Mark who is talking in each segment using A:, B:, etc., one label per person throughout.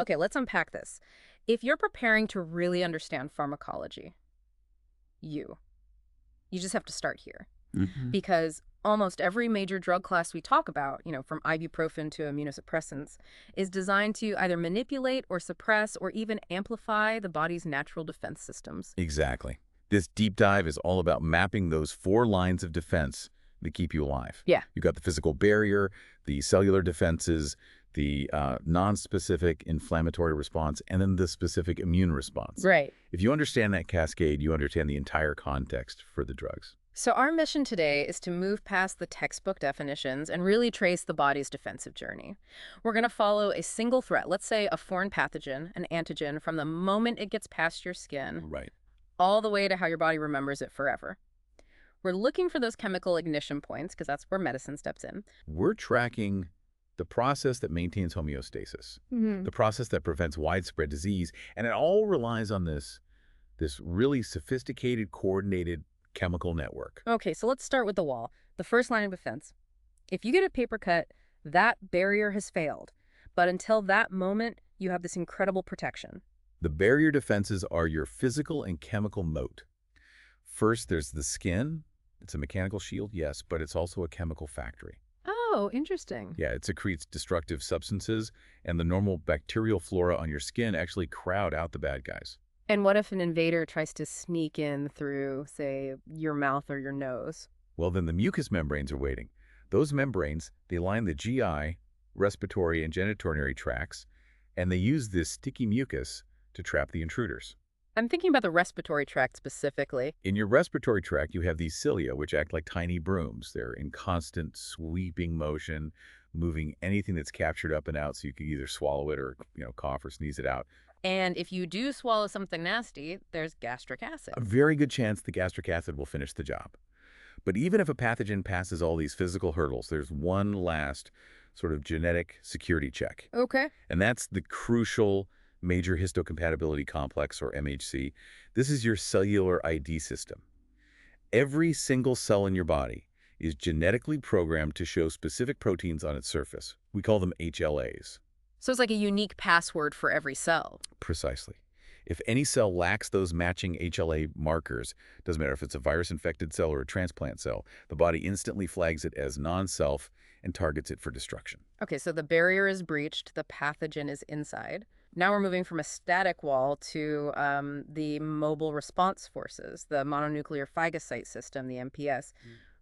A: Okay, let's unpack this. If you're preparing to really understand pharmacology, you, you just have to start here.
B: Hmm.
A: Because almost every major drug class we talk about, from ibuprofen to immunosuppressants, is designed to either manipulate or suppress or even amplify the body's natural defense systems.
B: Exactly. This deep dive is all about mapping those 4 lines of defense that keep you alive.
A: Yeah.
B: You've got the physical barrier, the cellular defenses, the non-specific inflammatory response, and then the specific immune response.
A: Right.
B: If you understand that cascade, you understand the entire context for the drugs.
A: So our mission today is to move past the textbook definitions and really trace the body's defensive journey. We're going to follow a single threat, let's say a foreign pathogen, an antigen, from the moment it gets past your skin,
B: Right.
A: all the way to how your body remembers it forever. We're looking for those chemical ignition points because that's where medicine steps in.
B: We're tracking the process that maintains homeostasis,
A: Hmm.
B: the process that prevents widespread disease, and it all relies on this really sophisticated, coordinated chemical network.
A: Okay, so let's start with the wall, the first line of defense. If you get a paper cut, that barrier has failed. But until that moment, you have this incredible protection.
B: The barrier defenses are your physical and chemical moat. First, there's the skin. It's a mechanical shield, yes, but it's also a chemical factory.
A: Oh, interesting.
B: Yeah, it secretes destructive substances, and the normal bacterial flora on your skin actually crowd out the bad guys.
A: And what if an invader tries to sneak in through, say, your mouth or your nose?
B: Well, then the mucous membranes are waiting. Those membranes, they line the GI, respiratory, and genitourinary tracts, and they use this sticky mucus to trap the intruders.
A: I'm thinking about the respiratory tract specifically.
B: In your respiratory tract, you have these cilia, which act like tiny brooms. They're in constant sweeping motion, moving anything that's captured up and out, so you can either swallow it or, cough or sneeze it out.
A: And if you do swallow something nasty, there's gastric acid.
B: A very good chance the gastric acid will finish the job. But even if a pathogen passes all these physical hurdles, there's one last sort of genetic security check.
A: Okay.
B: And that's the crucial Major Histocompatibility Complex, or MHC. This is your cellular ID system. Every single cell in your body is genetically programmed to show specific proteins on its surface. We call them HLAs.
A: So it's like a unique password for every cell.
B: Precisely. If any cell lacks those matching HLA markers, doesn't matter if it's a virus-infected cell or a transplant cell, the body instantly flags it as non-self and targets it for destruction.
A: Okay, so the barrier is breached, the pathogen is inside. Now we're moving from a static wall to the mobile response forces, the mononuclear phagocyte system, the MPS.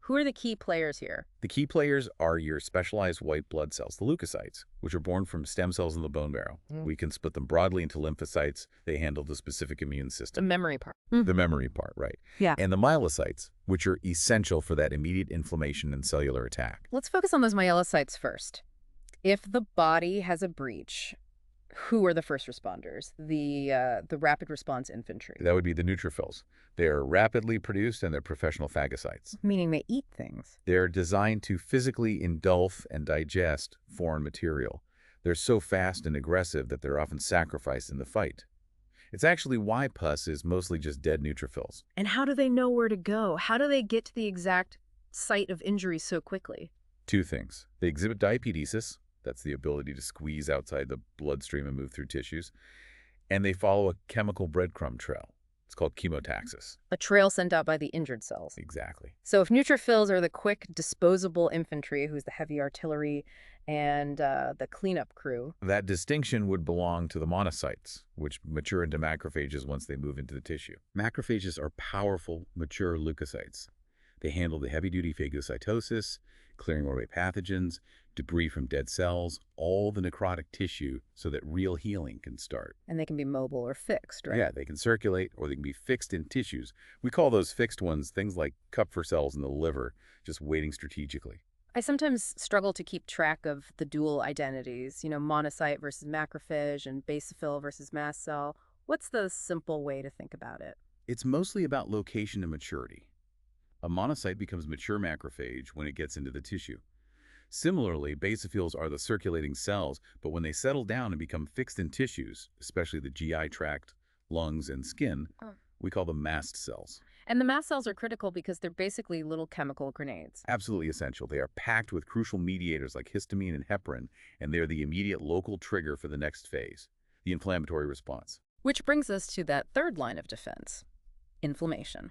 A: Who are the key players here?
B: The key players are your specialized white blood cells, the leukocytes, which are born from stem cells in the bone marrow. We can split them broadly into lymphocytes. They handle the specific immune
A: The
B: system.
A: memory part.
B: The memory part, right.
A: Yeah.
B: And the myelocytes, which are essential for that immediate inflammation and cellular attack.
A: Let's focus on those myelocytes first. If the body has a breach, who are the first responders? The rapid response infantry.
B: That would be the neutrophils. They are rapidly produced and they're professional phagocytes.
A: Meaning they eat things.
B: They're designed to physically engulf and digest foreign material. They're so fast and aggressive that they're often sacrificed in the fight. It's actually why pus is mostly just dead neutrophils.
A: And how do they know where to go? How do they get to the exact site of injury so quickly?
B: 2 things. They exhibit diapedesis. That's the ability to squeeze outside the bloodstream and move through tissues. And they follow a chemical breadcrumb trail. It's called chemotaxis.
A: A trail sent out by the injured cells.
B: Exactly.
A: So if neutrophils are the quick, disposable infantry, who's the heavy artillery, and the cleanup crew.
B: That distinction would belong to the monocytes, which mature into macrophages once they move into the tissue. Macrophages are powerful, mature leukocytes. They handle the heavy-duty phagocytosis, clearing away pathogens, debris from dead cells, all the necrotic tissue so that real healing can start.
A: And they can be mobile or fixed, right?
B: Yeah, they can circulate or they can be fixed in tissues. We call those fixed ones things like Kupffer cells in the liver, just waiting strategically.
A: I sometimes struggle to keep track of the dual identities, monocyte versus macrophage and basophil versus mast cell. What's the simple way to think about it?
B: It's mostly about location and maturity. A monocyte becomes mature macrophage when it gets into the tissue. Similarly, basophils are the circulating cells, but when they settle down and become fixed in tissues, especially the GI tract, lungs, and skin, we call them mast cells.
A: And the mast cells are critical because they're basically little chemical grenades.
B: Absolutely essential. They are packed with crucial mediators like histamine and heparin, and they're the immediate local trigger for the next phase. the inflammatory response.
A: Which brings us to that third line of defense, inflammation.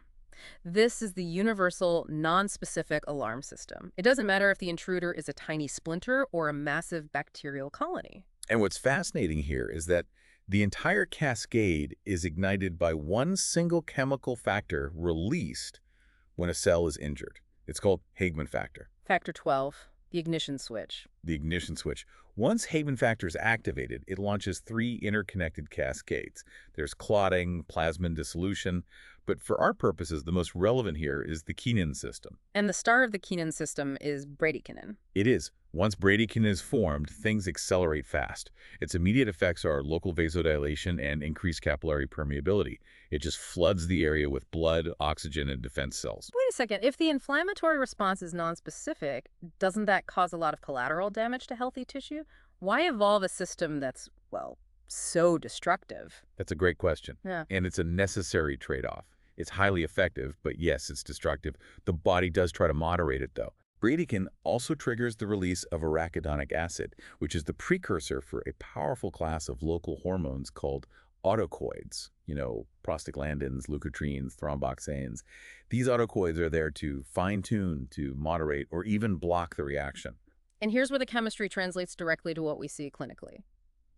A: This is the universal, non-specific alarm system. It doesn't matter if the intruder is a tiny splinter or a massive bacterial colony.
B: And what's fascinating here is that the entire cascade is ignited by one single chemical factor released when a cell is injured. It's called Hageman factor.
A: Factor 12, the ignition switch.
B: The ignition switch. Once Hageman factor is activated, it launches three interconnected cascades. There's clotting, plasmin dissolution, but for our purposes, the most relevant here is the kinin system.
A: And the star of the kinin system is bradykinin.
B: It is. Once bradykinin is formed, things accelerate fast. Its immediate effects are local vasodilation and increased capillary permeability. It just floods the area with blood, oxygen, and defense cells.
A: Wait a second. If the inflammatory response is nonspecific, doesn't that cause a lot of collateral damage to healthy tissue? Why evolve a system that's, well, so destructive?
B: That's a great question.
A: Yeah.
B: And it's a necessary trade-off. It's highly effective, but yes, it's destructive. The body does try to moderate it, though. Bradykinin also triggers the release of arachidonic acid, which is the precursor for a powerful class of local hormones called autocoids. Prostaglandins, leukotrienes, thromboxanes. These autocoids are there to fine-tune, to moderate, or even block the reaction.
A: And here's where the chemistry translates directly to what we see clinically.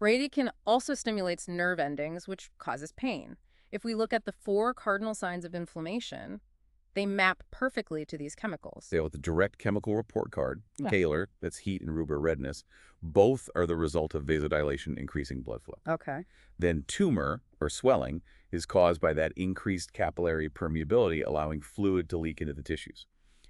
A: Bradykinin also stimulates nerve endings, which causes pain. If we look at the 4 cardinal signs of inflammation, they map perfectly to these chemicals.
B: They have the direct chemical report card,
A: Yeah.
B: Kaler, that's heat and rubor redness. Both are the result of vasodilation increasing blood flow.
A: Okay.
B: Then tumor, or swelling, is caused by that increased capillary permeability, allowing fluid to leak into the tissues.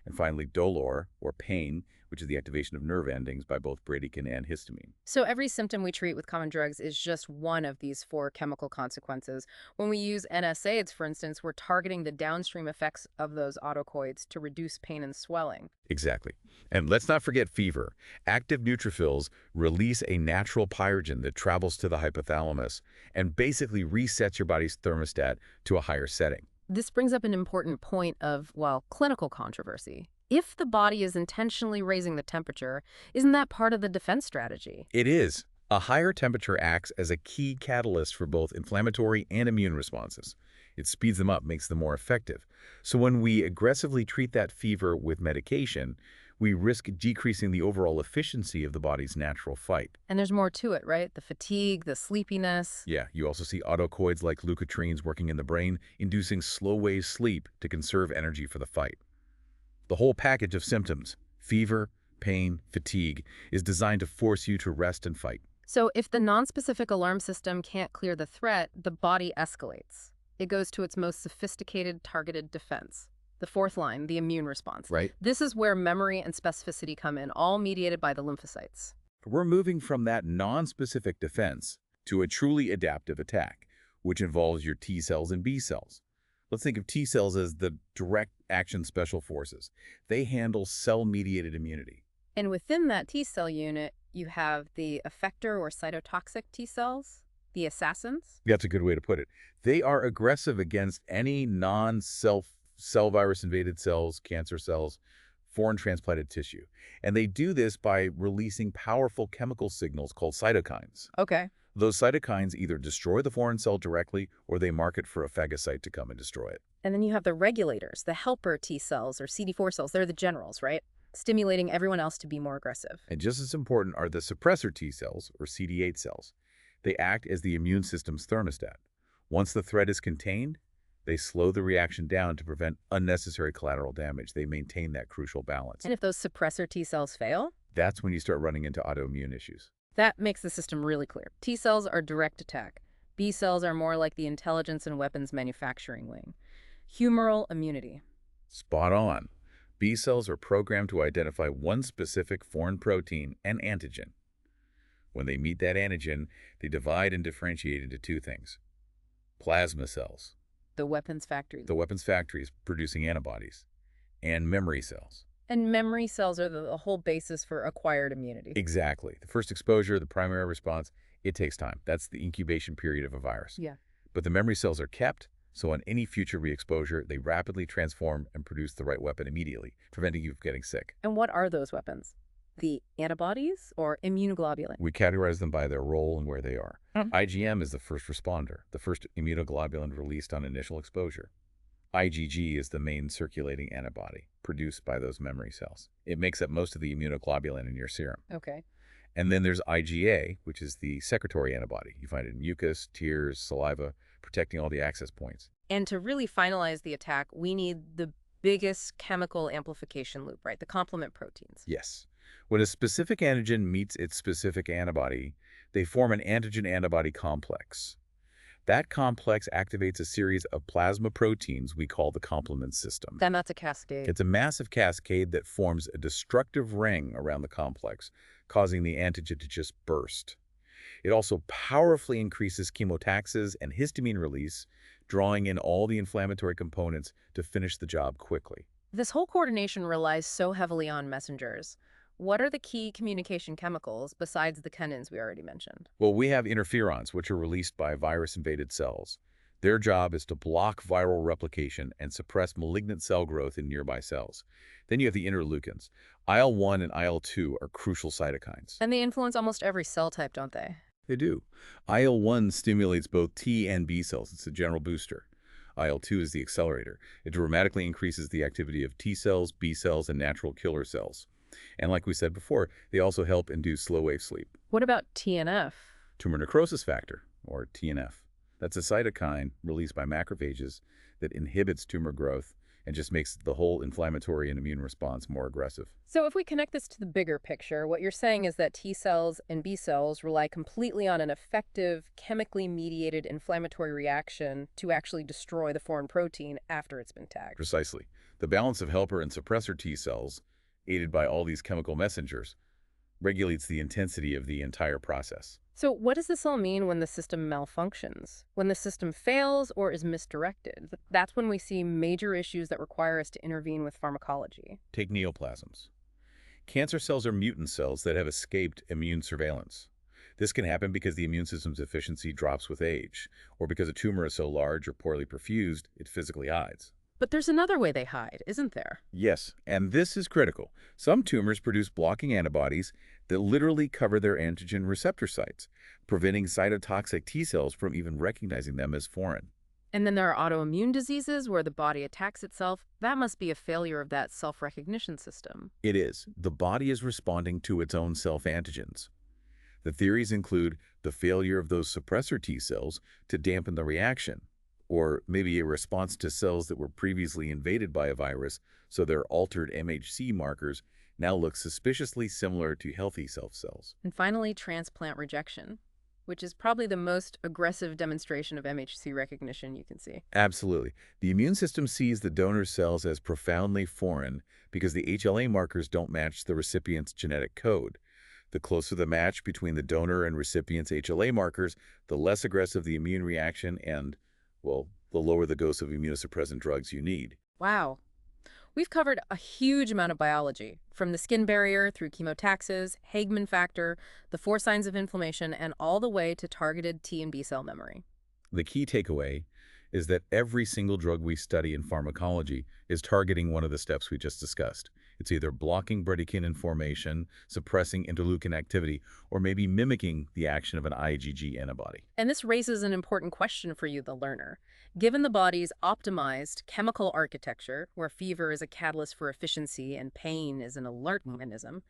B: And finally, dolor, or pain, which is the activation of nerve endings by both bradykinin and histamine.
A: So every symptom we treat with common drugs is just one of these 4 chemical consequences. When we use NSAIDs, for instance, we're targeting the downstream effects of those autocoids to reduce pain and swelling.
B: Exactly. And let's not forget fever. Active neutrophils release a natural pyrogen that travels to the hypothalamus and basically resets your body's thermostat to a higher setting.
A: This brings up an important point of, well, clinical controversy. If the body is intentionally raising the temperature, isn't that part of the defense strategy?
B: It is. A higher temperature acts as a key catalyst for both inflammatory and immune responses. It speeds them up, makes them more effective. So when we aggressively treat that fever with medication, we risk decreasing the overall efficiency of the body's natural fight.
A: And there's more to it, right? The fatigue, the sleepiness.
B: Yeah, you also see autocoids like leukotrienes working in the brain, inducing slow-wave sleep to conserve energy for the fight. The whole package of symptoms, fever, pain, fatigue, is designed to force you to rest and fight.
A: So if the nonspecific alarm system can't clear the threat, the body escalates. It goes to its most sophisticated targeted defense. The 4th line, the immune response.
B: Right.
A: This is where memory and specificity come in, all mediated by the lymphocytes.
B: We're moving from that non-specific defense to a truly adaptive attack, which involves your T cells and B cells. Let's think of T cells as the direct action special forces. They handle cell-mediated immunity.
A: And within that T cell unit, you have the effector or cytotoxic T cells, the assassins.
B: That's a good way to put it. They are aggressive against any cell virus-invaded cells, cancer cells, foreign transplanted tissue. And they do this by releasing powerful chemical signals called cytokines.
A: Okay.
B: Those cytokines either destroy the foreign cell directly or they mark it for a phagocyte to come and destroy it.
A: And then you have the regulators, the helper T cells or CD4 cells. They're the generals, right? Stimulating everyone else to be more aggressive.
B: And just as important are the suppressor T cells, or CD8 cells. They act as the immune system's thermostat. Once the threat is contained, they slow the reaction down to prevent unnecessary collateral damage. They maintain that crucial balance.
A: And if those suppressor T cells fail?
B: That's when you start running into autoimmune issues.
A: That makes the system really clear. T cells are direct attack. B cells are more like the intelligence and weapons manufacturing wing. Humoral immunity.
B: Spot on. B cells are programmed to identify one specific foreign protein and antigen. When they meet that antigen, they divide and differentiate into 2 things. Plasma cells,
A: The weapons factory.
B: the weapons factories producing antibodies, and memory cells.
A: And memory cells are the whole basis for acquired immunity.
B: Exactly. The first exposure, the primary response, it takes time. That's the incubation period of a virus.
A: Yeah.
B: But the memory cells are kept, so on any future re-exposure, they rapidly transform and produce the right weapon immediately, preventing you from getting sick.
A: And what are those weapons? The antibodies or immunoglobulin?
B: We categorize them by their role and where they are.
A: Mm.
B: IgM is the first responder, the first immunoglobulin released on initial exposure. IgG is the main circulating antibody produced by those memory cells. It makes up most of the immunoglobulin in your serum.
A: Okay.
B: And then there's IgA, which is the secretory antibody. You find it in mucus, tears, saliva, protecting all the access points.
A: And to really finalize the attack, we need the biggest chemical amplification loop, right? The complement proteins.
B: Yes. When a specific antigen meets its specific antibody, they form an antigen-antibody complex. That complex activates a series of plasma proteins we call the complement system.
A: Then that's a cascade.
B: It's a massive cascade that forms a destructive ring around the complex, causing the antigen to just burst. It also powerfully increases chemotaxis and histamine release, drawing in all the inflammatory components to finish the job quickly.
A: This whole coordination relies so heavily on messengers. What are the key communication chemicals besides the kinins we already mentioned?
B: Well, we have interferons, which are released by virus-invaded cells. Their job is to block viral replication and suppress malignant cell growth in nearby cells. Then you have the interleukins. IL-1 and IL-2 are crucial cytokines.
A: And they influence almost every cell type, don't they?
B: They do. IL-1 stimulates both T and B cells. It's a general booster. IL-2 is the accelerator. It dramatically increases the activity of T cells, B cells, and natural killer cells. And like we said before, they also help induce slow-wave sleep.
A: What about TNF?
B: Tumor necrosis factor, or TNF. That's a cytokine released by macrophages that inhibits tumor growth and just makes the whole inflammatory and immune response more aggressive.
A: So if we connect this to the bigger picture, what you're saying is that T cells and B cells rely completely on an effective, chemically mediated inflammatory reaction to actually destroy the foreign protein after it's been tagged.
B: Precisely. The balance of helper and suppressor T cells, aided by all these chemical messengers, regulates the intensity of the entire process.
A: So what does this all mean when the system malfunctions? When the system fails or is misdirected? That's when we see major issues that require us to intervene with pharmacology.
B: Take neoplasms. Cancer cells are mutant cells that have escaped immune surveillance. This can happen because the immune system's efficiency drops with age, or because a tumor is so large or poorly perfused, it physically hides.
A: But there's another way they hide, isn't there?
B: Yes, and this is critical. Some tumors produce blocking antibodies that literally cover their antigen receptor sites, preventing cytotoxic T cells from even recognizing them as foreign.
A: And then there are autoimmune diseases where the body attacks itself. That must be a failure of that self-recognition system.
B: It is. The body is responding to its own self-antigens. The theories include the failure of those suppressor T cells to dampen the reaction, or maybe a response to cells that were previously invaded by a virus, so their altered MHC markers now look suspiciously similar to healthy self-cells.
A: And finally, transplant rejection, which is probably the most aggressive demonstration of MHC recognition you can see.
B: Absolutely. The immune system sees the donor cells as profoundly foreign because the HLA markers don't match the recipient's genetic code. The closer the match between the donor and recipient's HLA markers, the less aggressive the immune reaction and, well, the lower the dose of immunosuppressant drugs you need.
A: Wow. We've covered a huge amount of biology, from the skin barrier through chemotaxis, Hageman factor, the 4 signs of inflammation, and all the way to targeted T and B cell memory.
B: The key takeaway is that every single drug we study in pharmacology is targeting one of the steps we just discussed. It's either blocking bradykinin formation, suppressing interleukin activity, or maybe mimicking the action of an IgG antibody.
A: And this raises an important question for you, the learner. Given the body's optimized chemical architecture, where fever is a catalyst for efficiency and pain is an alert mechanism,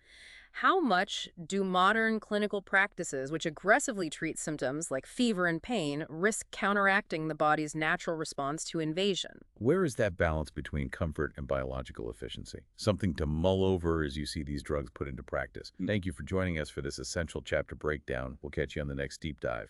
A: how much do modern clinical practices, which aggressively treat symptoms like fever and pain, risk counteracting the body's natural response to invasion?
B: Where is that balance between comfort and biological efficiency? Something to mull over as you see these drugs put into practice. Thank you for joining us for this essential chapter breakdown. We'll catch you on the next deep dive.